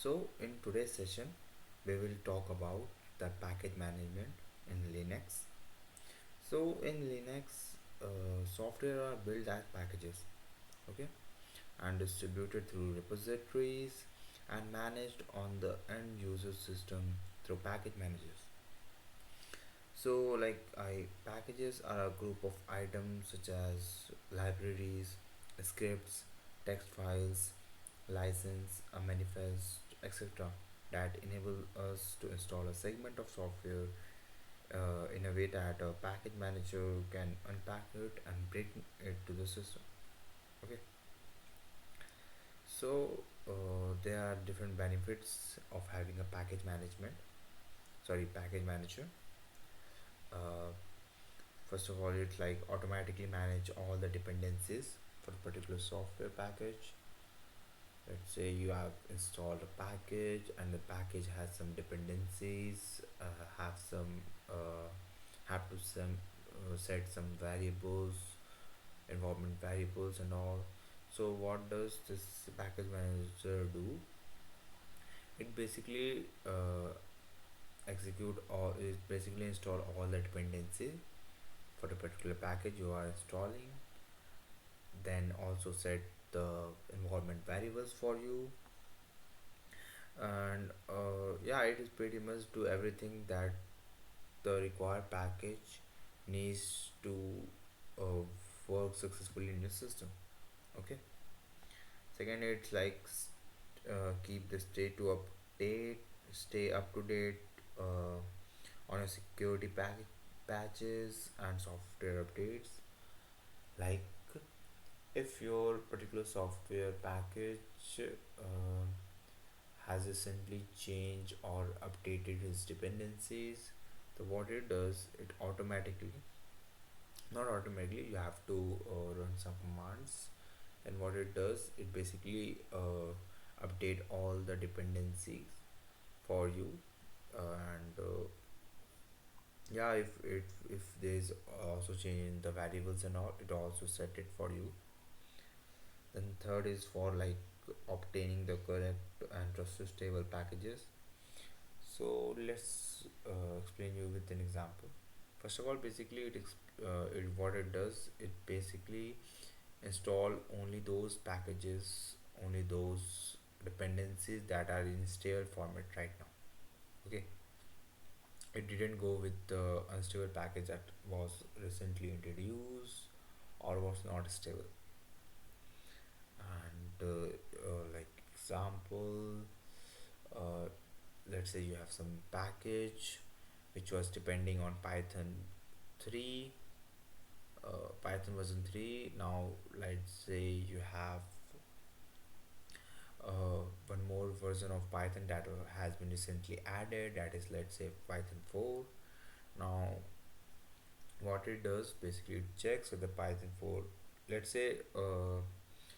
So, in today's session, we will talk about the package management in Linux. So, in Linux, software are built as packages, okay, and distributed through repositories and managed on the end user system through package managers. So, packages are a group of items such as libraries, scripts, text files, license, a manifest, etc. that enable us to install a segment of software in a way that a package manager can unpack it and bring it to the system. Okay, so there are different benefits of having a package manager. Uh, First of all, it like automatically manage all the dependencies for a particular software package. Let's say you have installed a package and the package has some dependencies, uh, have to set some variables, environment variables and all. So what does this package manager do? It basically execute or is basically install all the dependencies for the particular package you are installing, then also set the environment variables for you, and yeah, it is pretty much do everything that the required package needs to uh, work successfully in your system. Okay, second, it's keep the state to update stay up to date uh, on a security patches and software updates. Like, if your particular software package uh, has recently changed or updated its dependencies, so what it does, it automatically, not automatically, you have to run some commands, and what it does, it basically update all the dependencies for you. And yeah, if there's also change in the variables and all, it also set it for you. Then third is for like obtaining the correct and trusted stable packages. So let's explain you with an example. First of all, basically it what it does, it basically install only those packages, only those dependencies that are in stale format right now. Okay, it didn't go with the unstable package that was recently introduced or was not stable. And like example, uh, let's say you have some package which was depending on Python 3, Python version 3. Now let's say you have one more version of Python that has been recently added, that is, let's say, Python 4. Now what it does, basically it checks with the Python 4. Let's say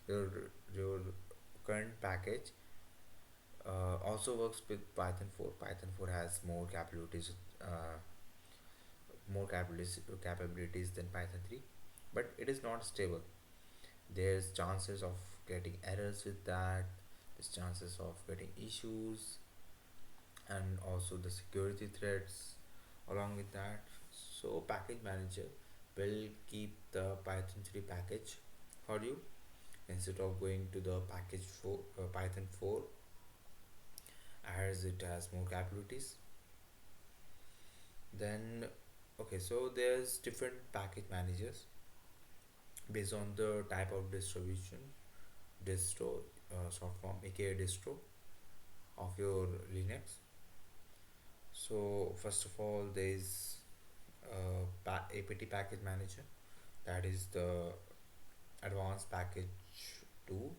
your your current package also works with Python 4. Python 4 has uh, more capabilities than Python 3, but it is not stable. There's chances of getting errors with that. There's chances of getting issues, and also the security threats along with that. So package manager will keep the Python 3 package for you instead of going to the package for Python 4, as it has more capabilities. Then, okay, so there's different package managers based on the type of distro, short form aka distro of your Linux. So first of all, there is apt package manager, that is the advanced package 2.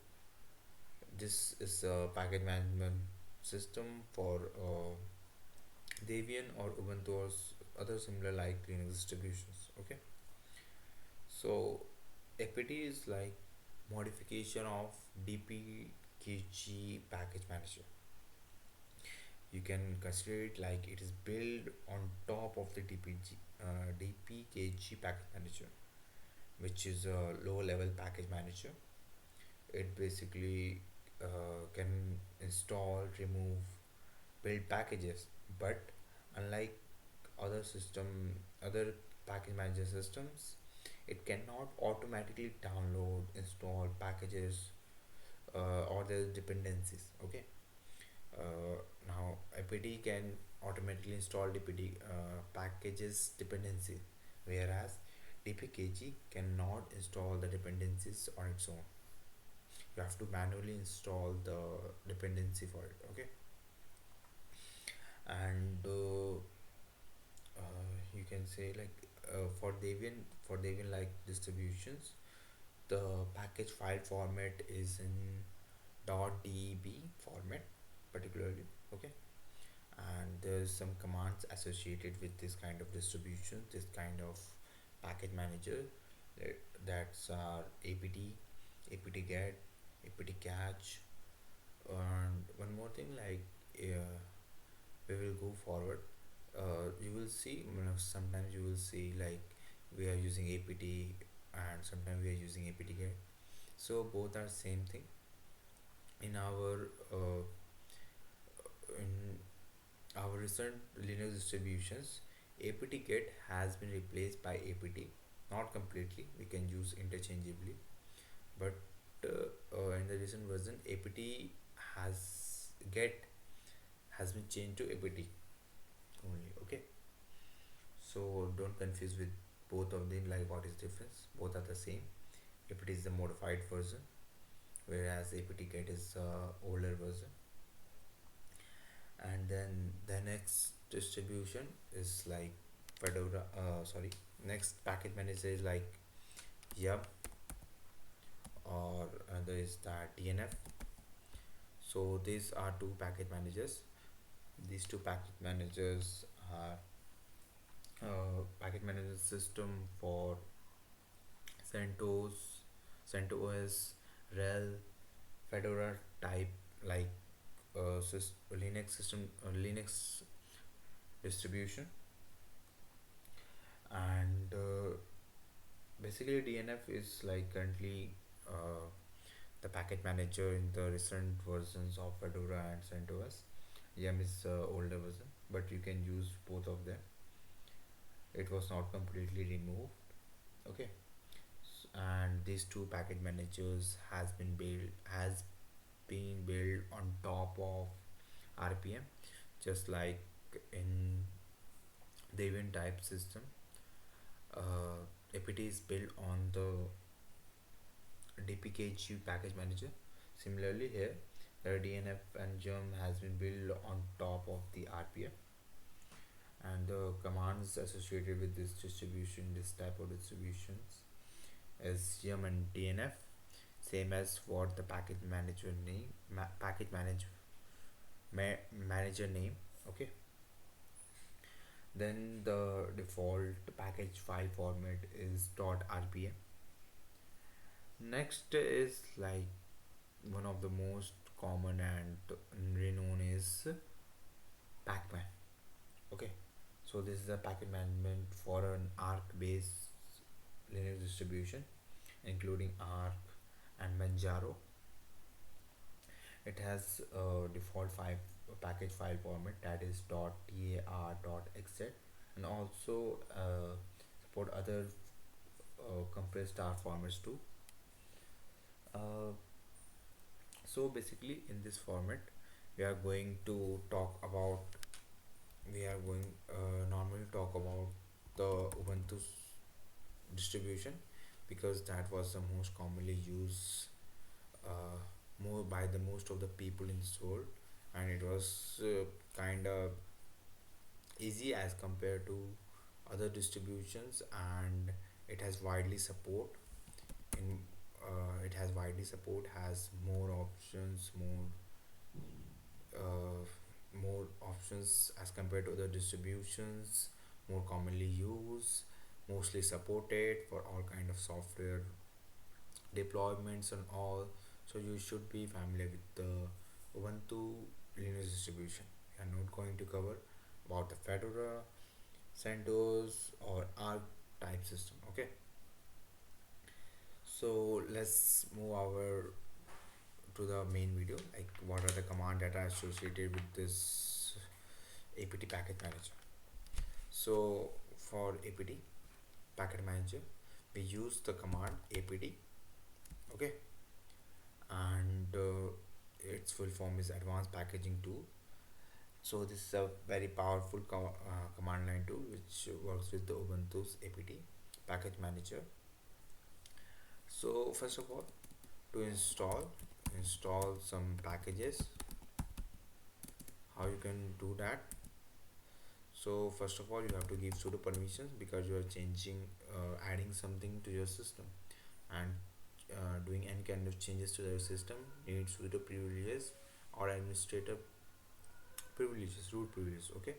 This is a package management system for Debian or Ubuntu or other similar like Linux distributions. Okay, so apt is like modification of dpkg package manager. You can consider it like it is built on top of the dpkg package manager, which is a low level package manager. It basically can install, remove, build packages, but unlike other package manager systems, it cannot automatically download, install packages, or the dependencies. Okay. Now apt can automatically install dpd packages dependency, whereas dpkg cannot install the dependencies on its own. You have to manually install the dependency for it. Okay. And you can say like, for Debian like distributions, the package file format is in .deb format particularly. Okay. And there's some commands associated with this kind of distribution, this kind of package manager, that's apt, apt-get, apt-catch. And one more thing, like, we will go forward, you will see, sometimes you will see like we are using apt, and sometimes we are using apt-get. So both are same thing in in our recent Linux distributions. apt-get has been replaced by apt, not completely, we can use interchangeably, but in the recent version, apt has get has been changed to apt only. Okay. So don't confuse with both of them, like what is difference, both are the same. apt is the modified version, whereas apt-get is the older version. And then the next distribution is like Fedora, sorry, next package manager is like Yum, or there is that DNF. So these are two package managers. These two package managers are package management system for CentOS, CentOS, RHEL, Fedora type, like Linux system, Linux distribution. And basically DNF is like currently uh, the package manager in the recent versions of Fedora and CentOS. Yum is the older version, but you can use both of them. It was not completely removed. Okay. And these two package managers has been built on top of RPM, just like in Debian type system. apt is built on the dpkg package manager. Similarly here, the DNF and Germ has been built on top of the RPM, and the commands associated with this type of distributions is Yum and DNF, same as what the package manager name, manager name. Okay. Then the default package file format is .rpm. Next is like one of the most common and renowned is Pacman. Okay. So this is the package management for an Arc based Linux distribution, including Arc and Manjaro. It has a default package file format, that is .tar.xz, and also support other compressed tar formats too. Uh, so basically in this format, we are going to talk about we are going normally talk about the Ubuntu distribution, because that was the most commonly used, uh, more by the most of the people in this world, and it was kind of easy as compared to other distributions, and it has widely support in it has widely support, has uh, more options as compared to other distributions, more commonly used, mostly supported for all kind of software deployments and all. So you should be familiar with the Ubuntu Linux distribution. We are not going to cover about the Fedora, CentOS, or Arc type system. Okay. So let's move our to the main video, like what are the command that are associated with this apt package manager. So for apt package manager, we use the command apt, okay, and its full form is advanced packaging tool. So this is a very powerful command line tool which works with the Ubuntu's apt package manager. So first of all, to install some packages. How you can do that? So first of all, you have to give sudo permissions because you are changing, adding something to your system, and doing any kind of changes to your system needs sudo privileges or administrator privileges, root privileges. Okay.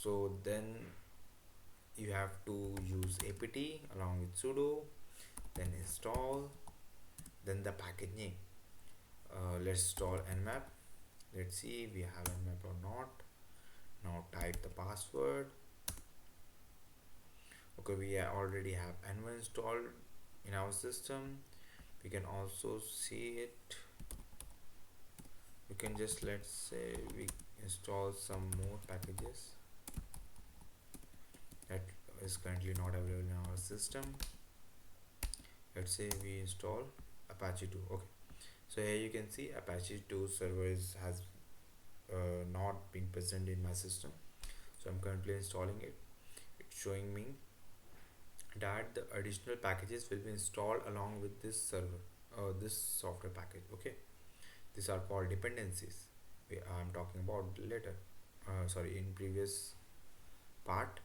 So then you have to use apt along with sudo, then install, then the package name. Let's install nmap. Let's see if we have nmap or not. Now type the password. Okay, we already have nmap installed in our system. We can also see it. We can just, let's say, we install some more packages that is currently not available in our system. Let's say we install apache 2. Okay, so here you can see apache 2 server has not been present in my system, so I'm currently installing it. It's showing me that the additional packages will be installed along with this server, this software package. Okay, these are called dependencies. I'm talking about later, sorry, in previous part.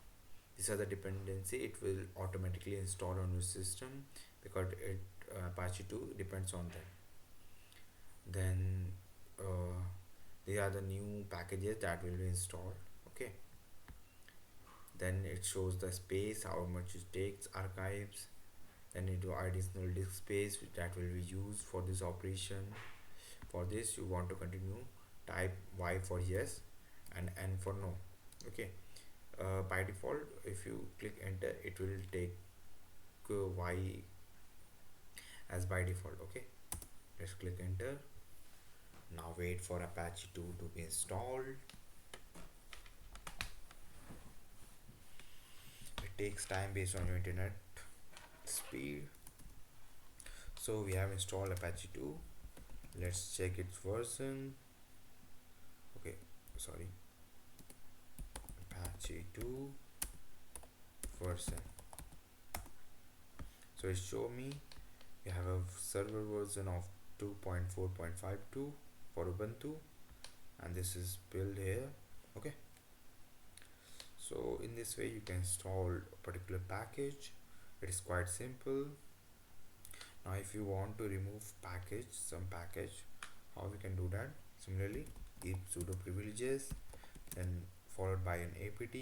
These are the dependency it will automatically install on your system because it apache 2 depends on them. Then these are the new packages that will be installed. Okay, then it shows the space, how much it takes, archives, then it do additional disk space that will be used for this operation. For this you want to continue, type y for yes and n for no. Okay, by default if you click enter it will take y as by default. Okay, let's click enter. Now wait for apache 2 to be installed. It takes time based on your internet speed. So we have installed apache 2. Let's check its version. Okay, sorry, apache 2 version. So it show me we have a server version of 2.4.52 for Ubuntu, and this is built here. Okay, so in this way you can install a particular package. It is quite simple. Now if you want to remove some package, how we can do that? Similarly, give sudo privileges, then followed by an apt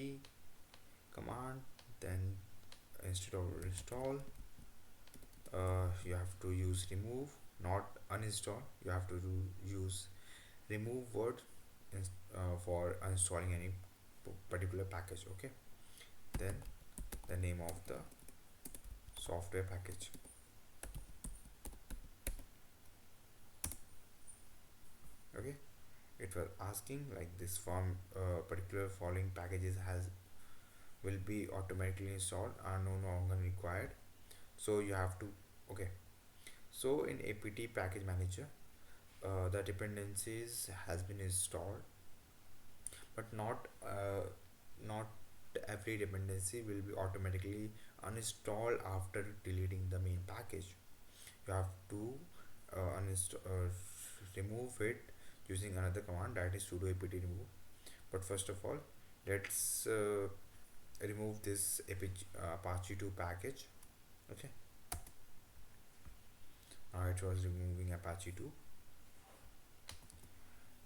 command, then instead of install, you have to use remove, not uninstall. You have to use remove word for uninstalling any particular package. Okay, then the name of the software package. Okay, it was asking like this form, particular following packages will be automatically installed are no longer required. So you have to, okay, so in apt package manager, the dependencies has been installed, but not every dependency will be automatically uninstalled after deleting the main package. You have to remove it using another command, that is sudo apt remove. But first of all, let's remove this apache 2 package. Okay, now it was removing apache 2.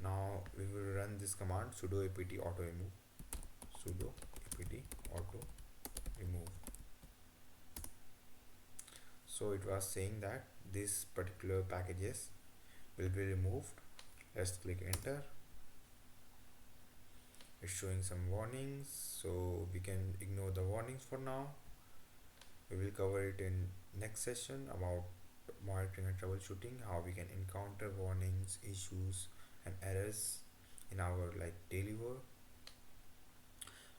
Now we will run this command sudo apt auto remove, sudo apt auto remove. So it was saying that these particular packages will be removed. Let's click enter. It's showing some warnings, so we can ignore the warnings for now. We will cover it in next session about monitoring and troubleshooting, how we can encounter warnings, issues, and errors in our like daily work.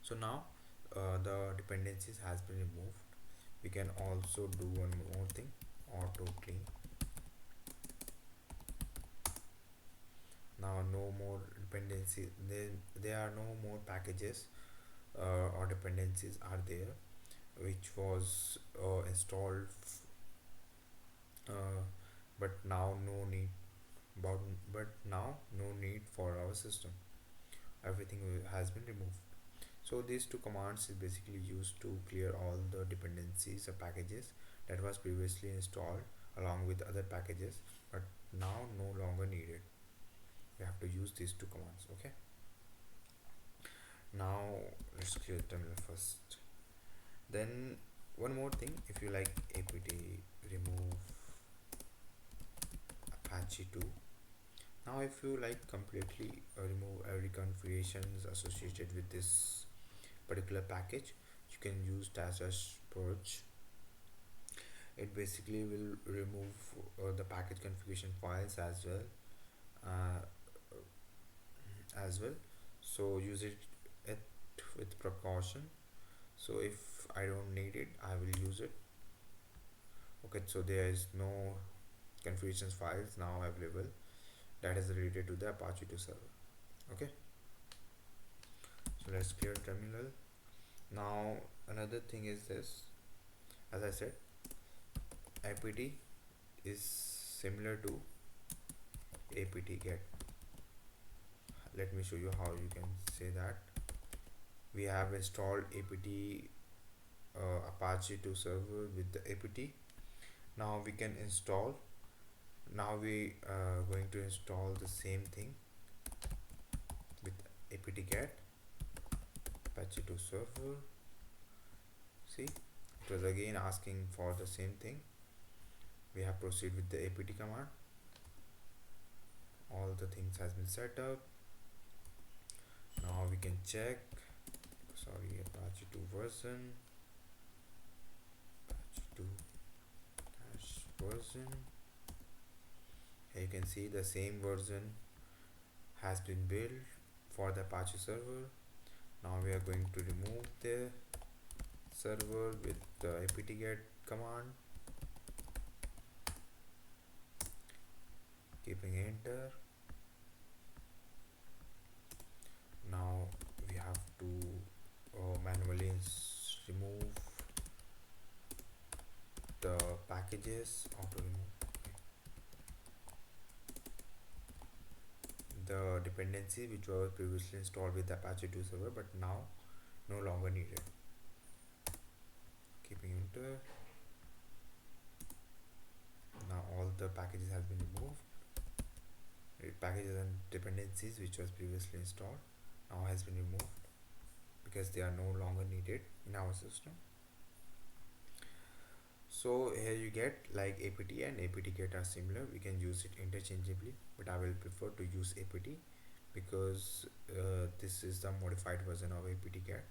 So now the dependencies has been removed. We can also do one more thing, auto clean. Now no more dependency, there are no more packages or dependencies are there which was installed uh, but now no need but, but now no need for our system. Everything has been removed. So these two commands is basically used to clear all the dependencies or packages that was previously installed along with other packages but now no longer needed. We have to use these two commands. Okay, now let's clear the terminal first. Then one more thing, if you like apt remove apache 2. Now if you like completely remove every configurations associated with this particular package, you can use dash dash purge. It basically will remove the package configuration files uh, as well. So use it with precaution. So if I don't need it, I will use it. Okay, so there is no configurations files now available that is related to the apache 2 server. Okay, so let's clear terminal. Now another thing is this, as I said, apt is similar to apt get. Let me show you how you can say that. We have installed apt apache 2 server with the apt. Now we can install, now we going to install the same thing with apt get apache 2 server. See, it was again asking for the same thing. We have proceed with the apt command. All the things has been set up. Now we can check, sorry, apache 2 version, apache 2 dash version. Here you can see the same version has been built for the apache server. Now we are going to remove the server with the apt-get command, keeping enter. Now we have to manually remove the packages, auto remove the dependency which was previously installed with the apache 2 server but now no longer needed, keeping enter. Now all the packages has been removed. Packages and dependencies which was previously installed now has been removed because they are no longer needed in our system. So here you get like apt and apt-get are similar, we can use it interchangeably, but I will prefer to use apt because this is the modified version of apt-get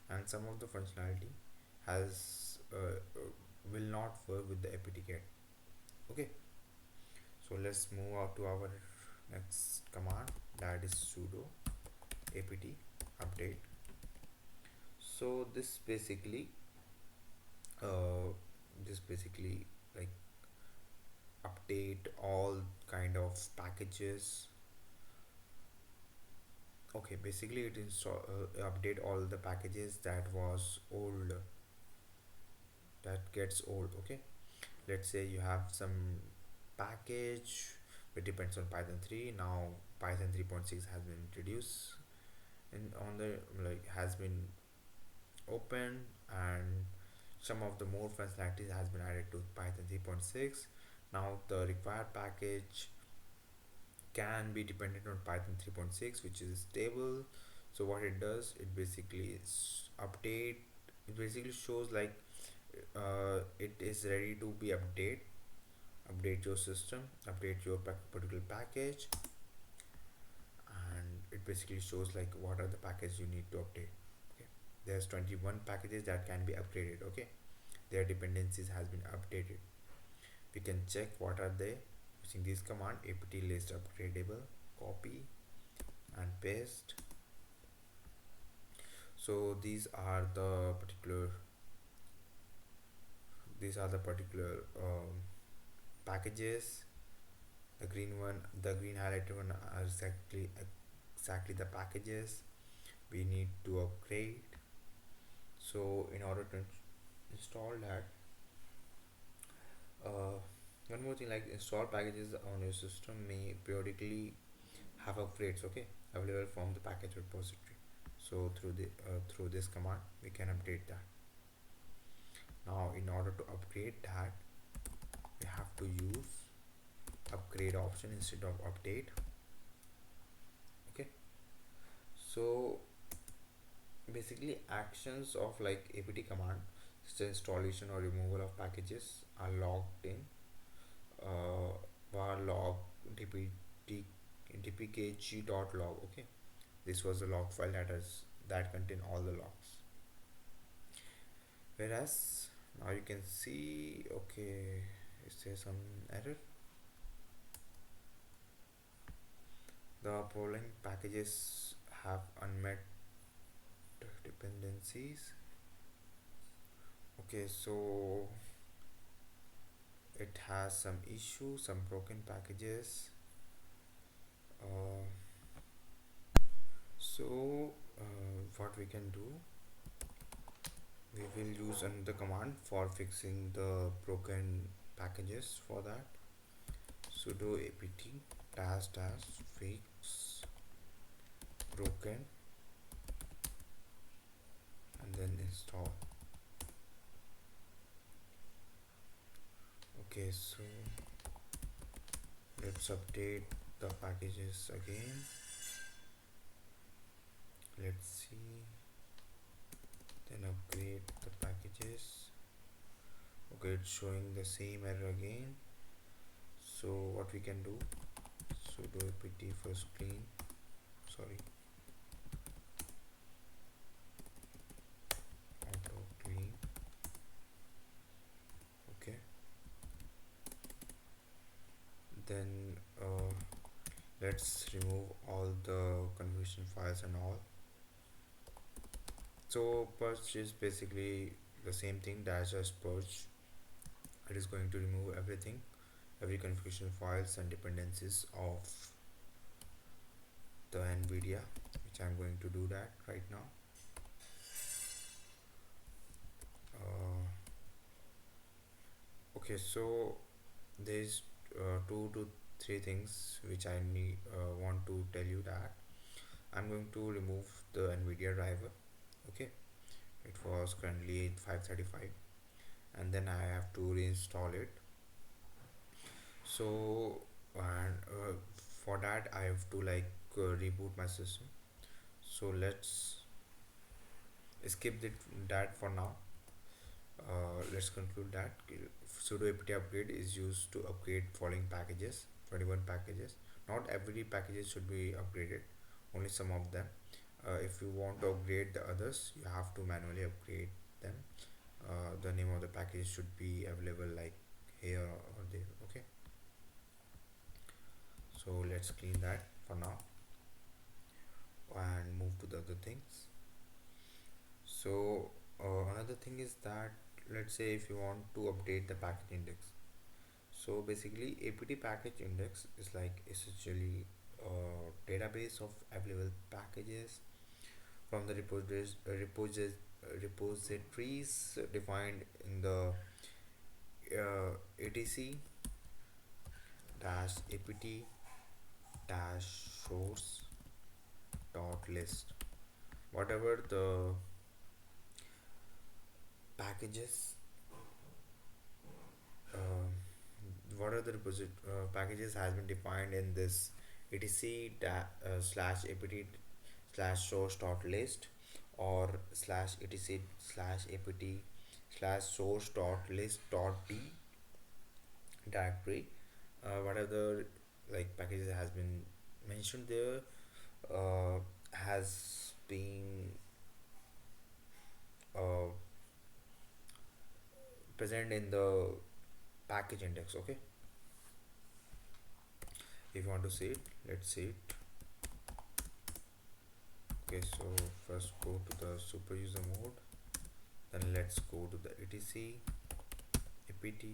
and some of the functionality has will not work with the apt-get. Okay, so let's move out to our next command, that is sudo apt update. So uh, this basically like update all kind of packages. Okay, basically it install update all the packages that was old, that gets old. Okay, let's say you have some package which depends on python 3. Now python 3.6 has been introduced and on the like has been open and some of the more functionalities has been added to python 3.6. Now the required package can be dependent on python 3.6 which is stable. So what it does, it basically update, it basically shows like it is ready to be update your system, update your particular package, and it basically shows like what are the packages you need to update. Okay, there's 21 packages that can be upgraded. Okay, their dependencies has been updated. We can check what are they using this command apt list upgradable, copy and paste. So these are the particular packages. The green highlighted one are exactly the packages we need to upgrade. So in order to install that, uh, one more thing, like install packages on your system may periodically have upgrades, okay, available from the package repository. So through this command we can update that. Now in order to upgrade that, we have to use upgrade option instead of update. Okay, so basically actions of like apt command such as installation or removal of packages are logged in var log dpt dpkg.log. Okay, this was the log file that contain all the logs. Whereas now you can see, okay, is there some error? The following packages have unmet dependencies. Okay, so it has some issues, some broken packages. uh, what we can do, we will use another command for fixing the broken packages. For that, sudo apt dash dash fix broken and then install. Okay, so let's update the packages again. Let's see, then upgrade the packages. Okay, it's showing the same error again. So what we can do, sudo apt first clean, sorry, auto clean. Okay, then let's remove all the configuration files and all. So purge is basically the same thing, dash dash purge. It is going to remove everything, every configuration files and dependencies of the NVIDIA, which I'm going to do that right now. Okay, so there's two to three things which I want to tell you. That I'm going to remove the NVIDIA driver. Okay, it was currently 535, and then I have to reinstall it. So and for that I have to like reboot my system. So let's skip that for now. Let's conclude that sudo apt upgrade is used to upgrade following packages, 21 packages. Not every packages should be upgraded, only some of them. If you want to upgrade the others, you have to manually upgrade them. The name of the package should be available like here or there. Okay, so let's clean that for now and move to the other things. So another thing is that, let's say if you want to update the package index. So basically apt package index is like essentially a database of available packages from the repositories defined in the etc dash apt dash source dot list. Whatever the packages, um, what are the packages has been defined in this slash apt slash source dot list or slash etc slash apt slash source dot list dot d directory. What are the like packages has been mentioned there, has been uh, present in the package index. Okay, if you want to see it, let's see it. Okay, so first go to the super user mode, then let's go to the etc apt,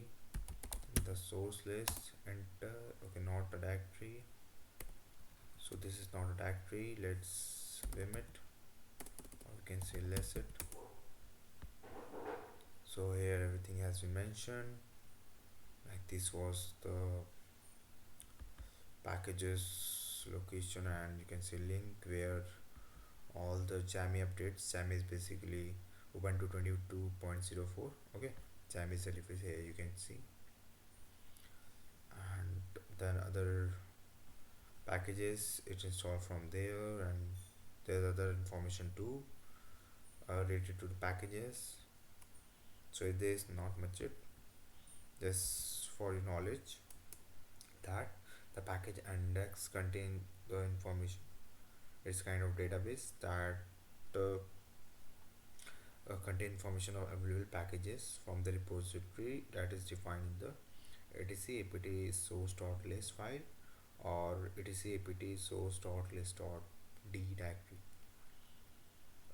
the source list, enter. Okay, not a directory, so this is not a directory. Let's limit, or we can say less it. So here everything has been mentioned, like this was the packages location, and you can say link where all the jammy updates. Jammy is basically Ubuntu 22.04. Okay, jammy is the device here, you can see. And then other packages it installed from there, and there's other information too related to the packages. So there's not much it, just for your knowledge, that the package index contain the information. It's kind of database that uh, contain information of available packages from the repository that is defined in the etc apt source.list file, or etc apt source.list.d directory.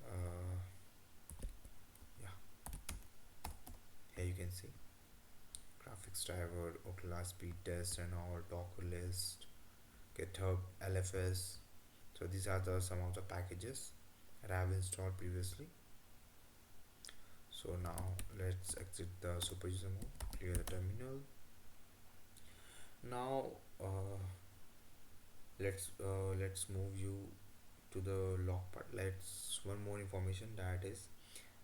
uh, yeah, here you can see graphics driver, ocla speed test and all, docker list, github, lfs. So these are the some of the packages that I have installed previously. So now let's exit the super user mode, clear the terminal. Now let's move you to the log part. Let's one more information, that is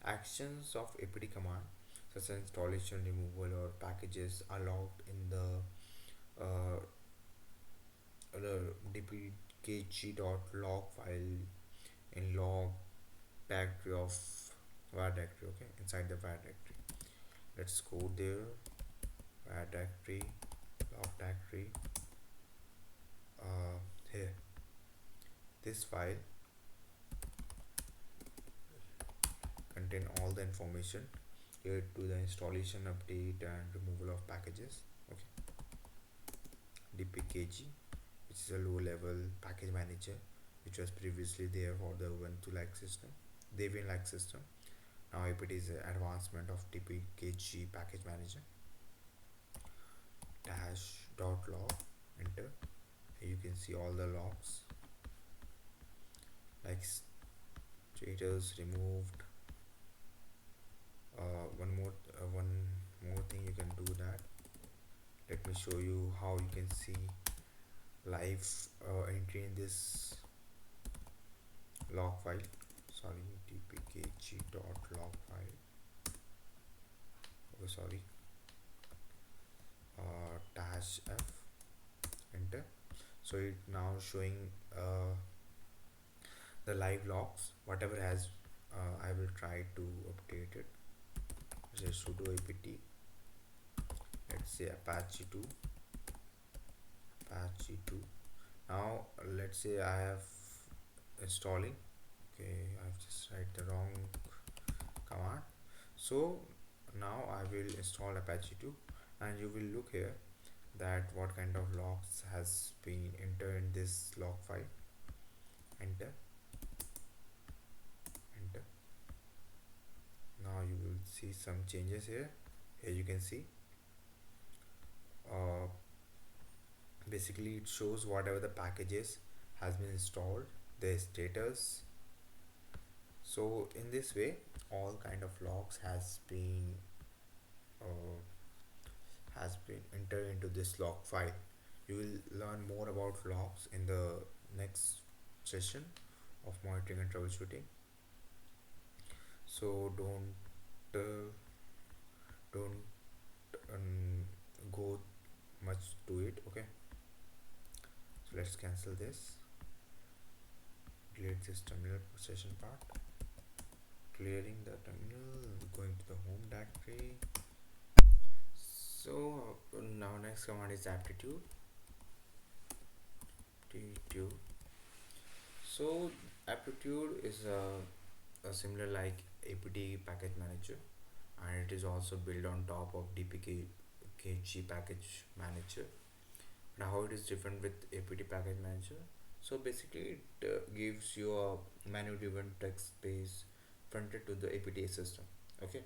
actions of apt command such as installation, removal or packages are logged in uh, the dpkg.log file in log directory of var directory. Okay, inside the var directory, let's go there, var directory, log directory. Here, this file contain all the information related to the installation, update and removal of packages. Okay, dpkg, which is a low level package manager which was previously there for the Ubuntu like system, Debian like system. Now it is an advancement of dpkg package manager. Dash dot log, enter. Here you can see all the logs like status removed. One more thing you can do that. Let me show you how you can see live entry in this log file. Sorry, dpkg.log file. Oh, sorry. Dash f, enter. So it now showing the live logs, whatever has I will try to update it. Just sudo apt, let's say apache 2. Now let's say I have installing. Okay, I've just write the wrong command. So now I will install apache 2, and you will look here that what kind of logs has been entered in this log file. Enter, enter. Now you will see some changes here. Here you can see uh, basically it shows whatever the packages has been installed, their status. So in this way all kind of logs uh, has been entered into this log file. You will learn more about logs in the next session of monitoring and troubleshooting. So uh, don't go much to it. Okay, so let's cancel this, delete this terminal session part, clearing the terminal, going to the home directory. So now next command is aptitude. So aptitude is a similar like apt package manager, and it is also built on top of dpkg KG package manager. Now how it is different with apt package manager? So basically it gives you a menu driven text based fronted to the apt system. Okay,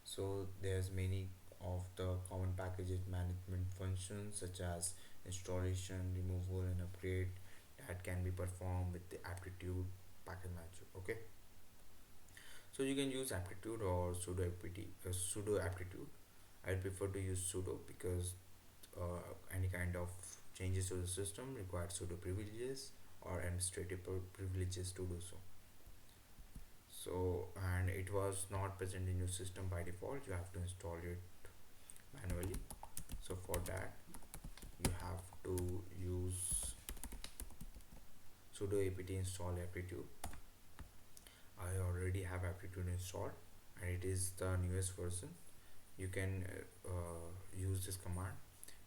so there's many of the common packages management functions such as installation, removal and upgrade that can be performed with the aptitude package manager. Okay, so you can use aptitude or sudo aptitude. I prefer to use sudo because any kind of changes to the system require sudo privileges or administrative privileges to do so. So, and it was not present in your system by default, you have to install it manually. So for that you have to use sudo apt install aptitude. I already have aptitude installed and it is the newest version. You can use this command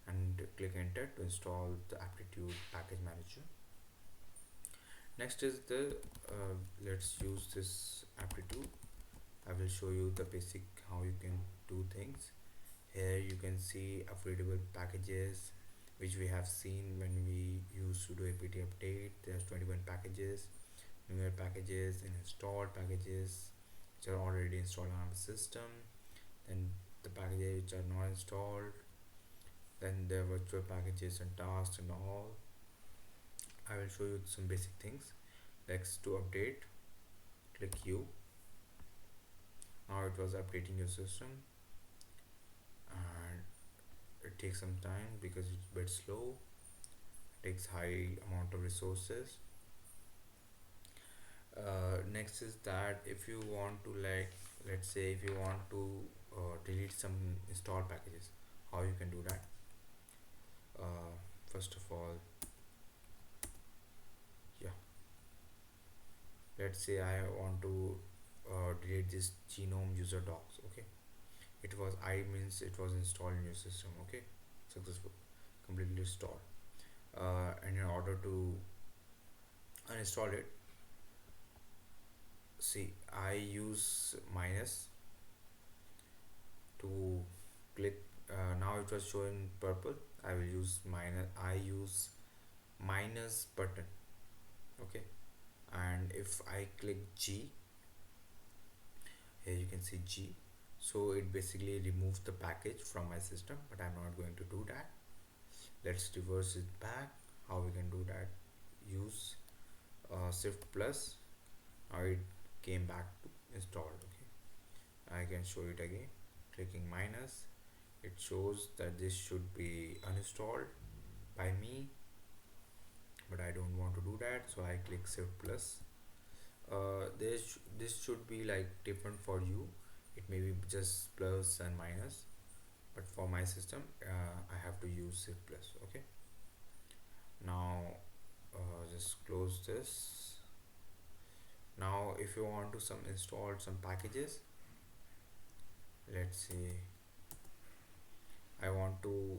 and click enter to install the aptitude package manager. Next is the let's use this aptitude. I will show you the basic how you can do things. Here you can see upgradable packages which we have seen when we use sudo apt update. There's 21 packages, newer packages and installed packages which are already installed on the system, then the packages which are not installed, then the virtual packages and tasks and all. I will show you some basic things. Next, to update, click U. Now it was updating your system and it takes some time because it's a bit slow, it takes high amount of resources. Next is that if you want to, like, let's say if you want to delete some installed packages, how you can do that. First of all, yeah, let's say I want to delete this genome user docs. Okay, it was I means it was installed in your system. Okay, successful, completely installed. And in order to uninstall it, see, I use minus to click. Now it was showing purple. I will use minus. I use minus button. Okay, and if I click G, here you can see G, so it basically removes the package from my system, but I'm not going to do that. Let's reverse it back. How we can do that? Use shift plus. Now it came back to installed. Okay, I can show it again. Clicking minus, it shows that this should be uninstalled by me, but I don't want to do that, so I click shift plus. This should be like different for you. It may be just plus and minus, but for my system I have to use shift plus. Okay, now just close this. Now if you want to some install some packages, let's say I want to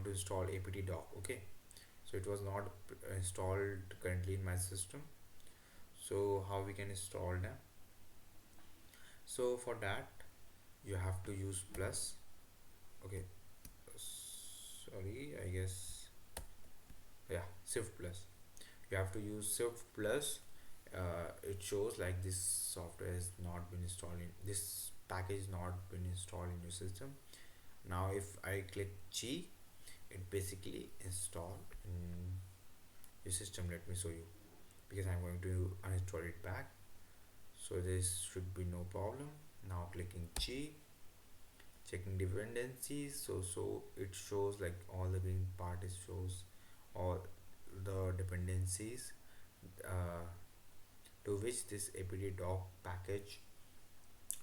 install apt doc. Okay, so it was not installed currently in my system, so how we can install them? So for that you have to use plus. Okay, sorry, I guess, yeah, shift plus. You have to use shift plus. It shows like this software has not been installed in this package, not been installed in your system. Now if I click G, it basically installed in your system. Let me show you, because I'm going to uninstall it back, so this should be no problem. Now clicking G, checking dependencies, so it shows like all the green part is shows all the dependencies uh, to which this apt doc package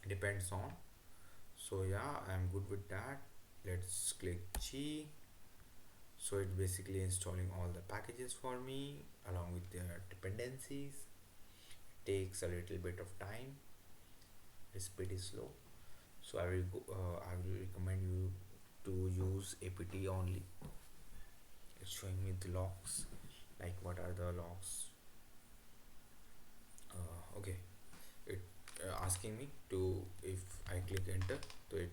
depends on. So yeah, I'm good with that. Let's click G. So it's basically installing all the packages for me along with their dependencies. It takes a little bit of time, it's pretty slow, so I will recommend you to use apt only. It's showing me the logs, like what are the logs. Okay, it asking me to, if I click enter, so it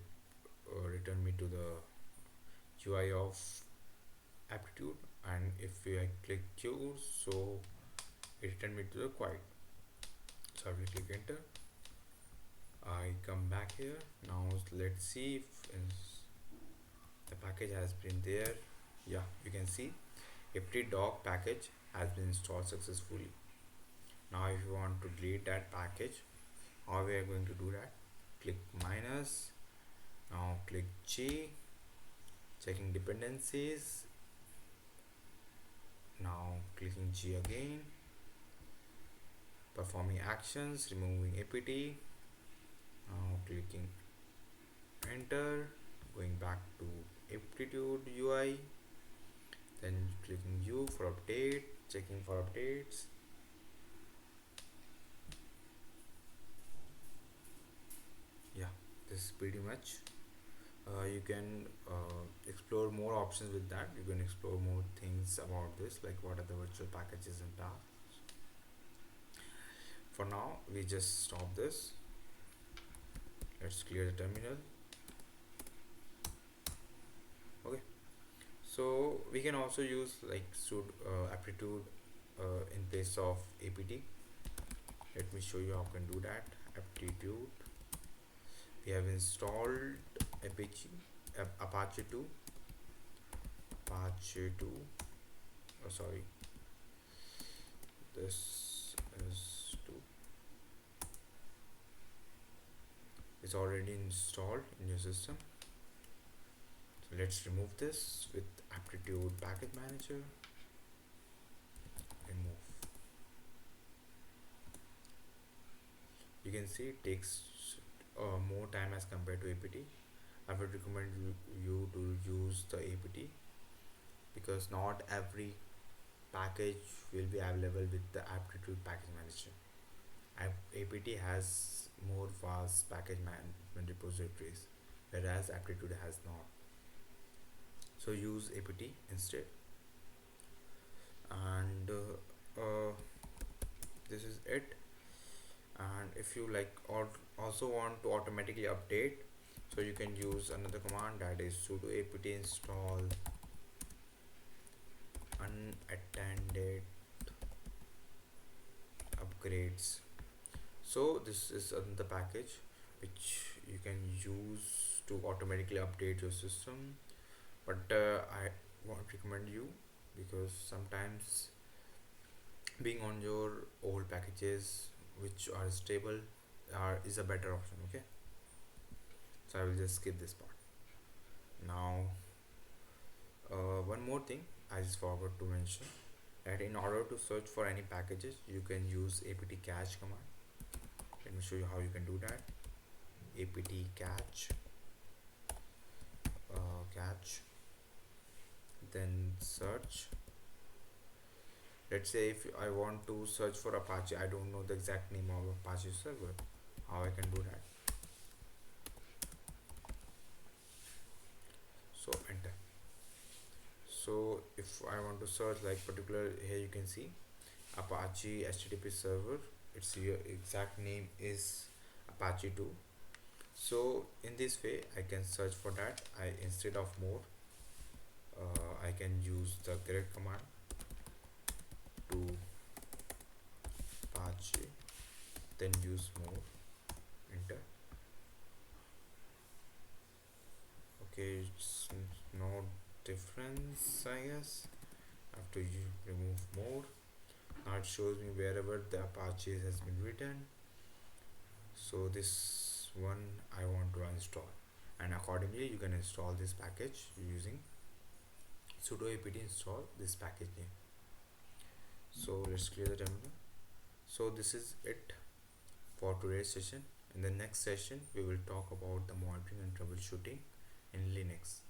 return me to the UI of aptitude, and if I click use, so it return me to the quiet. So I will click enter. I come back here. Now let's see if the package has been there. Yeah, you can see apt doc package has been installed successfully. Now if you want to delete that package, how we are going to do that? Click minus. Now click G, checking dependencies. Now clicking G again, performing actions, removing apt. Now clicking enter, going back to aptitude UI, then clicking U for update, checking for updates. Yeah, this is pretty much. You can explore more options with that. You can explore more things about this, like what are the virtual packages and tasks. For now, we just stop this. Let's clear the terminal. Okay, so we can also use like aptitude in place of apt. Let me show you how we can do that. Aptitude, we have installed Apache 2, Apache 2, oh sorry, this is 2, it's already installed in your system. So let's remove this with aptitude package manager. Remove. You can see it takes more time as compared to apt. I would recommend you to use the apt, because not every package will be available with the aptitude package manager. apt has more vast package management repositories, whereas aptitude has not. So use apt instead. And this is it. And if you like or also want to automatically update, so you can use another command, that is sudo apt install unattended upgrades. So this is another package which you can use to automatically update your system, but I won't recommend you, because sometimes being on your old packages which are stable is a better option. Okay, so I will just skip this part. Now one more thing I just forgot to mention, that in order to search for any packages, you can use apt cache command. Let me show you how you can do that. Apt cache, cache, then search. Let's say if I want to search for Apache, I don't know the exact name of Apache server, how I can do that? So enter. So if I want to search like particular, here you can see Apache HTTP server, its exact name is Apache 2. So in this way I can search for that. I instead of more, I can use the get command to Apache, then use more, enter. Okay, it's no difference I guess. After you remove more, now it shows me wherever the Apache has been written. So this one I want to install, and accordingly you can install this package using sudo apt install this package name. So let's clear the terminal. So this is it for today's session. In the next session we will talk about the monitoring and troubleshooting in Linux.